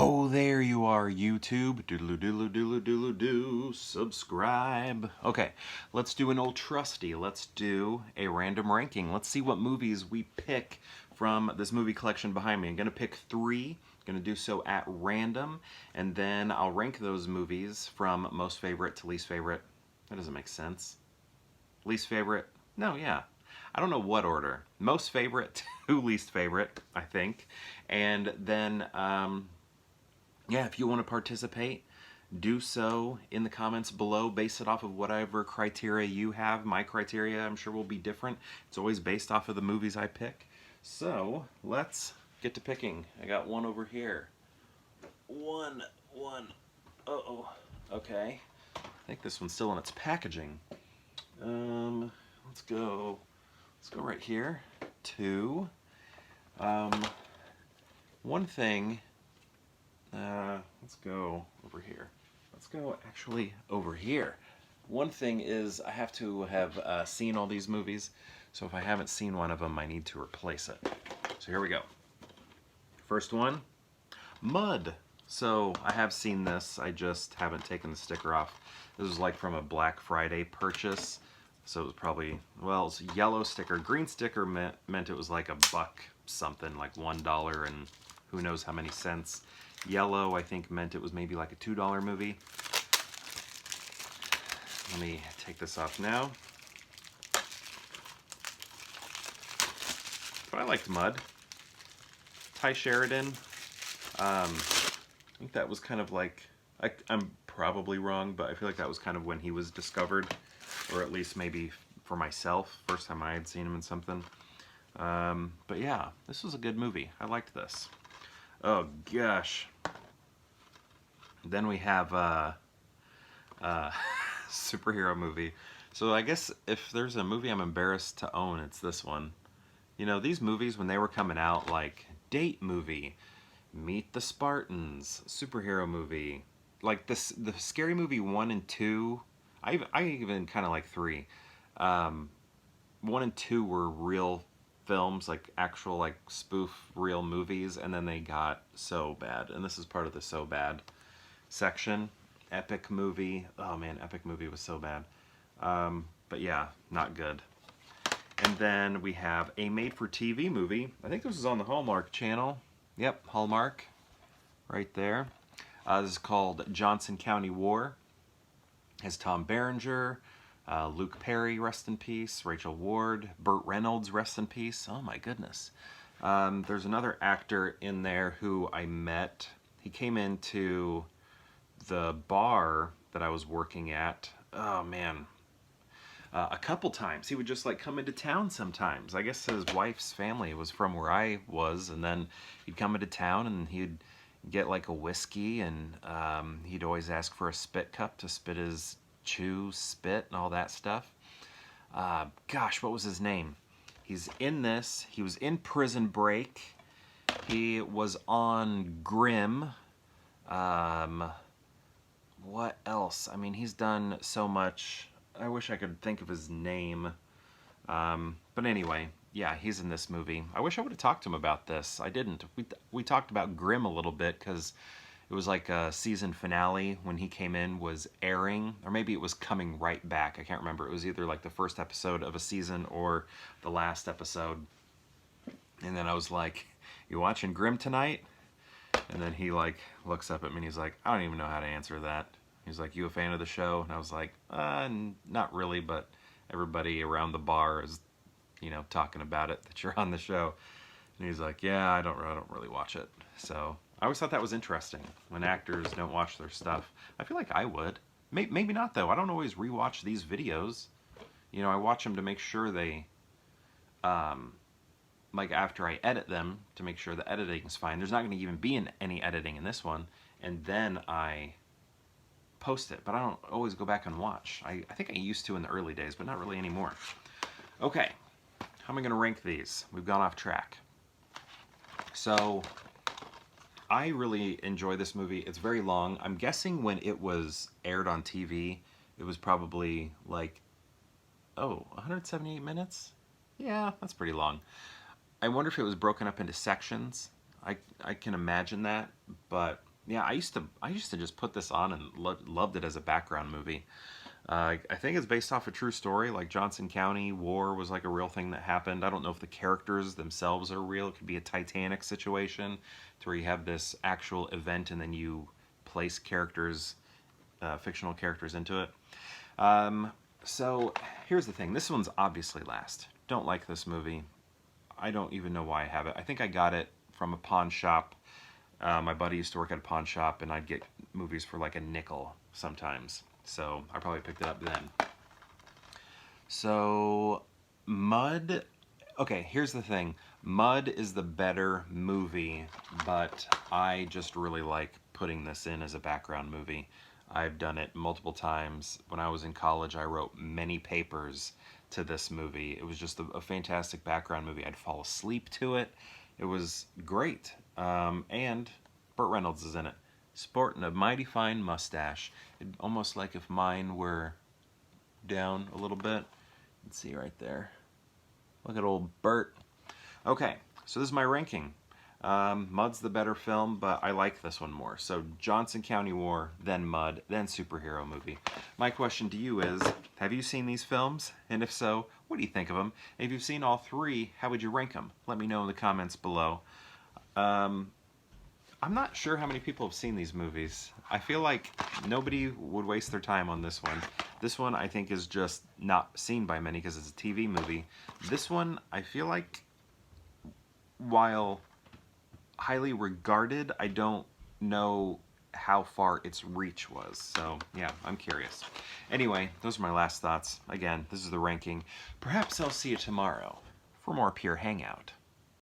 Oh, there you are, YouTube. Doodle doodle doodle doodle doo. Subscribe. Okay, let's do an old trusty. Let's do a random ranking. Let's see what movies we pick from this movie collection behind me. I'm gonna pick three. I'm gonna do so at random, and then I'll rank those movies from most favorite to least favorite. That doesn't make sense. Least favorite? No, yeah. I don't know what order. Most favorite to least favorite, I think. And then, yeah, if you want to participate, do so in the comments below. Base it off of whatever criteria you have. My criteria, I'm sure, will be different. It's always based off of the movies I pick. So, let's get to picking. I got one over here. One. Uh-oh. Okay. I think this one's still in its packaging. Let's go right here. Two. One thing, let's go over here. Let's go actually over here. One thing is I have to have seen all these movies, so if I haven't seen one of them, I need to replace it. So here we go. First one, Mud. So I have seen this, I just haven't taken the sticker off. This was like from a Black Friday purchase. So it was probably, well, it's a yellow sticker. Green sticker meant it was like a buck something, like $1 and who knows how many cents. Yellow, I think, meant it was maybe like a $2 movie. Let me take this off now. But I liked Mud. Ty Sheridan. I think that was kind of like, I'm probably wrong, but I feel like that was kind of when he was discovered. Or at least maybe for myself, first time I had seen him in something. But yeah, this was a good movie. I liked this. Oh gosh. Then we have superhero movie. So I guess if there's a movie I'm embarrassed to own, it's this one. You know, these movies when they were coming out, like Date movie, Meet the Spartans, superhero movie, like the Scary Movie 1 and 2. I even kind of like 3. 1 and 2 were real films, like actual like spoof real movies, and then they got so bad. And this is part of the so bad section. Epic movie. Oh man, Epic movie was so bad. But yeah, not good. And then we have a made-for-TV movie. I think this is on the Hallmark channel. Yep, Hallmark, right there. This is called Johnson County War. Has Tom Berenger, Luke Perry, rest in peace, Rachel Ward, Burt Reynolds, rest in peace. Oh my goodness. There's another actor in there who I met. He came into the bar that I was working at. Oh man. A couple times. He would just like come into town sometimes. I guess his wife's family was from where I was, and then he'd come into town and he'd get like a whiskey, and he'd always ask for a spit cup to spit his spit and all that stuff. Gosh, what was his name? He's in this. He was in Prison Break. He was on Grimm. What else? I mean, he's done so much. I wish I could think of his name. But anyway, yeah, he's in this movie. I wish I would have talked to him about this. I didn't. We talked about Grimm a little bit because it was like a season finale when he came in was airing, or maybe it was coming right back. I can't remember. It was either like the first episode of a season or the last episode. And then I was like, "You watching Grimm tonight?" And then he like looks up at me and he's like, "I don't even know how to answer that." He's like, "You a fan of the show?" And I was like, not really, but everybody around the bar is, you know, talking about it, that you're on the show. And he's like, "Yeah, I don't really watch it." So I always thought that was interesting when actors don't watch their stuff. I feel like I would. Maybe not though. I don't always rewatch these videos. You know, I watch them to make sure they, like after I edit them, to make sure the editing is fine. There's not going to even be any editing in this one. And then I post it, but I don't always go back and watch. I think I used to in the early days, but not really anymore. Okay, how am I going to rank these? We've gone off track. So, I really enjoy this movie. It's very long. I'm guessing when it was aired on TV, it was probably like, 178 minutes? Yeah, that's pretty long. I wonder if it was broken up into sections. I can imagine that, but Yeah, I used to just put this on and loved it as a background movie. I think it's based off a true story. Like Johnson County War was like a real thing that happened. I don't know if the characters themselves are real. It could be a Titanic situation, to where you have this actual event and then you place characters, fictional characters into it. Um, so here's the thing. This one's obviously last. Don't like this movie. I don't even know why I have it. I think I got it from a pawn shop. My buddy used to work at a pawn shop, and I'd get movies for like a nickel sometimes. So I probably picked it up then. So, Mud. Okay, here's the thing. Mud is the better movie, but I just really like putting this in as a background movie. I've done it multiple times. When I was in college, I wrote many papers to this movie. It was just a fantastic background movie. I'd fall asleep to it. It was great. And Burt Reynolds is in it, sporting a mighty fine mustache. Almost like if mine were down a little bit. Let's see right there. Look at old Burt. Okay, so this is my ranking. Mud's the better film, but I like this one more. So Johnson County War, then Mud, then superhero movie. My question to you is, have you seen these films? And if so, what do you think of them? If you've seen all three, how would you rank them? Let me know in the comments below. I'm not sure how many people have seen these movies. I feel like nobody would waste their time on this one. This one I think is just not seen by many because it's a TV movie. This one I feel like, while highly regarded, I don't know how far its reach was. So yeah, I'm curious. Anyway, those are my last thoughts. Again, this is the ranking. Perhaps I'll see you tomorrow for more Pure Hangout.